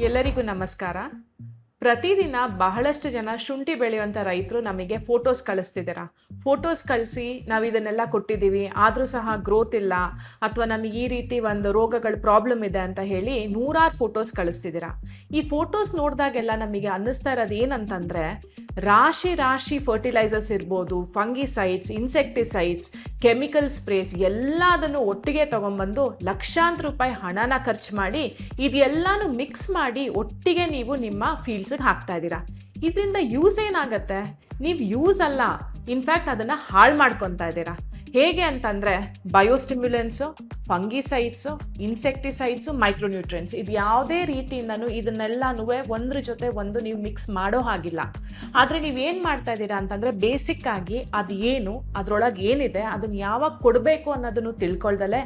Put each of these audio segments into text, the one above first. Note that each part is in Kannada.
ಎಲ್ಲರಿಗೂ ನಮಸ್ಕಾರ. ಪ್ರತಿದಿನ ಬಹಳಷ್ಟು ಜನ ಶುಂಠಿ ಬೆಳೆಯುವಂಥ ರೈತರು ನಮಗೆ ಫೋಟೋಸ್ ಕಳಿಸ್ತಿದ್ದೀರಾ. ಫೋಟೋಸ್ ಕಳಿಸಿ ನಾವು ಇದನ್ನೆಲ್ಲ ಕೊಟ್ಟಿದ್ದೀವಿ, ಆದರೂ ಸಹ ಗ್ರೋತ್ ಇಲ್ಲ, ಅಥವಾ ನಮಗೆ ಈ ರೀತಿ ಒಂದು ರೋಗಗಳ ಪ್ರಾಬ್ಲಮ್ ಇದೆ ಅಂತ ಹೇಳಿ ನೂರಾರು ಫೋಟೋಸ್ ಕಳಿಸ್ತಿದ್ದೀರಾ. ಈ ಫೋಟೋಸ್ ನೋಡಿದಾಗೆಲ್ಲ ನಮಗೆ ಅನ್ನಿಸ್ತಾ ಇರೋದು ಏನಂತಂದರೆ, ರಾಶಿ ರಾಶಿ ಫರ್ಟಿಲೈಸರ್ಸ್ ಇರ್ಬೋದು, ಫಂಗಿಸೈಡ್ಸ್, ಇನ್ಸೆಕ್ಟಿಸೈಡ್ಸ್, ಕೆಮಿಕಲ್ ಸ್ಪ್ರೇಸ್ ಎಲ್ಲದನ್ನು ಒಟ್ಟಿಗೆ ತೊಗೊಂಬಂದು ಲಕ್ಷಾಂತರ ರೂಪಾಯಿ ಹಣನ ಖರ್ಚು ಮಾಡಿ ಇದೆಲ್ಲನೂ ಮಿಕ್ಸ್ ಮಾಡಿ ಒಟ್ಟಿಗೆ ನೀವು ನಿಮ್ಮ ಫೀಲ್ಡ್ಸಿಗೆ ಹಾಕ್ತಾ ಇದ್ದೀರಾ. ಇದರಿಂದ ಯೂಸ್ ಏನಾಗುತ್ತೆ? ನೀವು ಯೂಸ್ ಅಲ್ಲ, ಇನ್ಫ್ಯಾಕ್ಟ್ ಅದನ್ನು ಹಾಳು ಮಾಡ್ಕೊತಾ ಇದ್ದೀರಾ. ಹೇಗೆ ಅಂತಂದರೆ, ಬಯೋಸ್ಟಿಮ್ಯುಲೆನ್ಸು, ಫಂಗಿಸೈಡ್ಸು, ಇನ್ಸೆಕ್ಟಿಸೈಡ್ಸು, ಮೈಕ್ರೋನ್ಯೂಟ್ರಿಯೆಂಟ್ಸ್, ಇದು ಯಾವುದೇ ರೀತಿಯಿಂದನೂ ಇದನ್ನೆಲ್ಲನೂ ಒಂದ್ರ ಜೊತೆ ಒಂದು ನೀವು ಮಿಕ್ಸ್ ಮಾಡೋ ಹಾಗಿಲ್ಲ. ಆದರೆ ನೀವೇನು ಮಾಡ್ತಾ ಇದ್ದೀರಾ ಅಂತಂದರೆ, ಬೇಸಿಕ್ಕಾಗಿ ಅದು ಏನು, ಅದರೊಳಗೆ ಏನಿದೆ, ಅದನ್ನು ಯಾವಾಗ ಕೊಡಬೇಕು ಅನ್ನೋದನ್ನು ತಿಳ್ಕೊಳ್ದಲೇ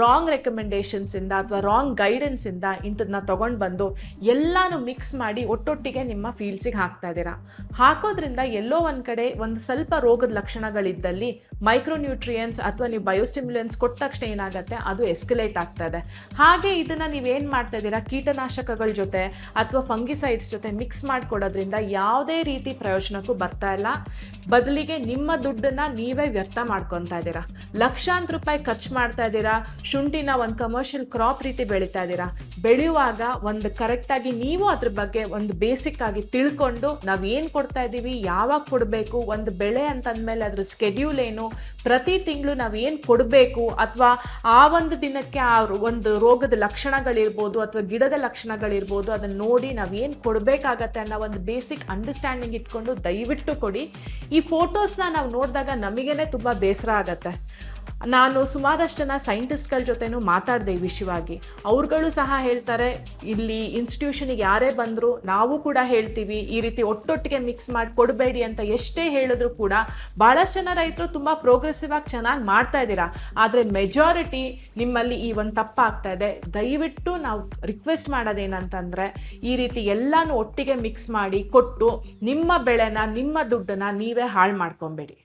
ರಾಂಗ್ ರೆಕಮೆಂಡೇಷನ್ಸಿಂದ ಅಥವಾ ರಾಂಗ್ ಗೈಡೆನ್ಸಿಂದ ಇಂಥದನ್ನ ತೊಗೊಂಡು ಬಂದು ಎಲ್ಲನೂ ಮಿಕ್ಸ್ ಮಾಡಿ ಒಟ್ಟೊಟ್ಟಿಗೆ ನಿಮ್ಮ ಫೀಲ್ಡ್ಸಿಗೆ ಹಾಕ್ತಾ ಇದ್ದೀರಾ. ಹಾಕೋದ್ರಿಂದ ಎಲ್ಲೋ ಒಂದು ಕಡೆ ಒಂದು ಸ್ವಲ್ಪ ರೋಗದ ಲಕ್ಷಣಗಳಿದ್ದಲ್ಲಿ ಮೈಕ್ರೋನ್ಯೂಟ್ರಿಯೆಂಟ್ಸ್ ಅಥವಾ ನೀವು ಬಯೋಸ್ಟಿಮ್ಯುಲೆನ್ಸ್ ಕೊಟ್ಟ ತಕ್ಷಣ ಏನಾಗುತ್ತೆ, ಅದು ಎಸ್ಕಲೇಟ್ ಆಗ್ತಾ ಇದೆ. ಹಾಗೆ ಇದನ್ನು ನೀವೇನು ಮಾಡ್ತಾ ಇದ್ದೀರಾ, ಕೀಟನಾಶಕಗಳ ಜೊತೆ ಅಥವಾ ಫಂಗಿಸೈಡ್ಸ್ ಜೊತೆ ಮಿಕ್ಸ್ ಮಾಡಿಕೊಡೋದ್ರಿಂದ ಯಾವುದೇ ರೀತಿ ಪ್ರಯೋಜನಕ್ಕೂ ಬರ್ತಾ ಇಲ್ಲ. ಬದಲಿಗೆ ನಿಮ್ಮ ದುಡ್ಡನ್ನು ನೀವೇ ವ್ಯರ್ಥ ಮಾಡ್ಕೊತಾ ಇದ್ದೀರಾ. ಲಕ್ಷಾಂತರ ರೂಪಾಯಿ ಖರ್ಚು ಮಾಡ್ತಾ ಇದ್ದೀರಾ. ಶುಂಠಿನ ಒಂದು ಕಮರ್ಷಿಯಲ್ ಕ್ರಾಪ್ ರೀತಿ ಬೆಳೀತಾ ಇದ್ದೀರಾ. ಬೆಳೆಯುವಾಗ ಒಂದು ಕರೆಕ್ಟಾಗಿ ನೀವು ಅದ್ರ ಬಗ್ಗೆ ಒಂದು ಬೇಸಿಕ್ ಆಗಿ ತಿಳ್ಕೊಂಡು ನಾವು ಏನು ಕೊಡ್ತಾ ಇದ್ದೀವಿ, ಯಾವಾಗ ಕೊಡಬೇಕು, ಒಂದು ಬೆಳೆ ಅಂತಂದಮೇಲೆ ಅದ್ರ ಸ್ಕೆಡ್ಯೂಲ್ ಏನು, ಪ್ರತಿ ತಿಂಗಳು ನಾವು ಏನು ಕೊಡಬೇಕು, ಅಥವಾ ಆ ಒಂದು ದಿನಕ್ಕೆ ಆ ಒಂದು ರೋಗದ ಲಕ್ಷಣಗಳಿರ್ಬೋದು ಅಥವಾ ಗಿಡದ ಲಕ್ಷಣಗಳಿರ್ಬೋದು, ಅದನ್ನು ನೋಡಿ ನಾವು ಏನು ಕೊಡಬೇಕಾಗತ್ತೆ ಅನ್ನೋ ಒಂದು ಬೇಸಿಕ್ ಅಂಡರ್ಸ್ಟ್ಯಾಂಡಿಂಗ್ ಇಟ್ಕೊಂಡು ದಯವಿಟ್ಟು ಕೊಡಿ. ಈ ಫೋಟೋಸ್ನ ನಾವು ನೋಡಿದಾಗ ನಮಗೇನೆ ತುಂಬ ಬೇಸರ ಆಗತ್ತೆ. ನಾನು ಸುಮಾರಷ್ಟು ಜನ ಸೈಂಟಿಸ್ಟ್ಗಳ ಜೊತೆನೂ ಮಾತಾಡಿದೆ ಈ ವಿಷಯವಾಗಿ. ಅವ್ರುಗಳು ಸಹ ಹೇಳ್ತಾರೆ, ಇಲ್ಲಿ ಇನ್ಸ್ಟಿಟ್ಯೂಷನಿಗೆ ಯಾರೇ ಬಂದರೂ ನಾವು ಕೂಡ ಹೇಳ್ತೀವಿ, ಈ ರೀತಿ ಒಟ್ಟೊಟ್ಟಿಗೆ ಮಿಕ್ಸ್ ಮಾಡಿ ಕೊಡಬೇಡಿ ಅಂತ ಎಷ್ಟೇ ಹೇಳಿದ್ರು ಕೂಡ ಭಾಳಷ್ಟು ಜನ ರೈತರು ತುಂಬ ಪ್ರೋಗ್ರೆಸಿವ್ ಆಗಿ ಚೆನ್ನಾಗಿ ಮಾಡ್ತಾ ಇದ್ದೀರಾ. ಆದರೆ ಮೆಜಾರಿಟಿ ನಿಮ್ಮಲ್ಲಿ ಈ ಒಂದು ತಪ್ಪಾಗ್ತಾ ಇದೆ. ದಯವಿಟ್ಟು ನಾವು ರಿಕ್ವೆಸ್ಟ್ ಮಾಡೋದೇನಂತಂದರೆ, ಈ ರೀತಿ ಎಲ್ಲನೂ ಒಟ್ಟಿಗೆ ಮಿಕ್ಸ್ ಮಾಡಿ ಕೊಟ್ಟು ನಿಮ್ಮ ಬೆಳೆನ, ನಿಮ್ಮ ದುಡ್ಡನ್ನು ನೀವೇ ಹಾಳು ಮಾಡ್ಕೊಬೇಡಿ.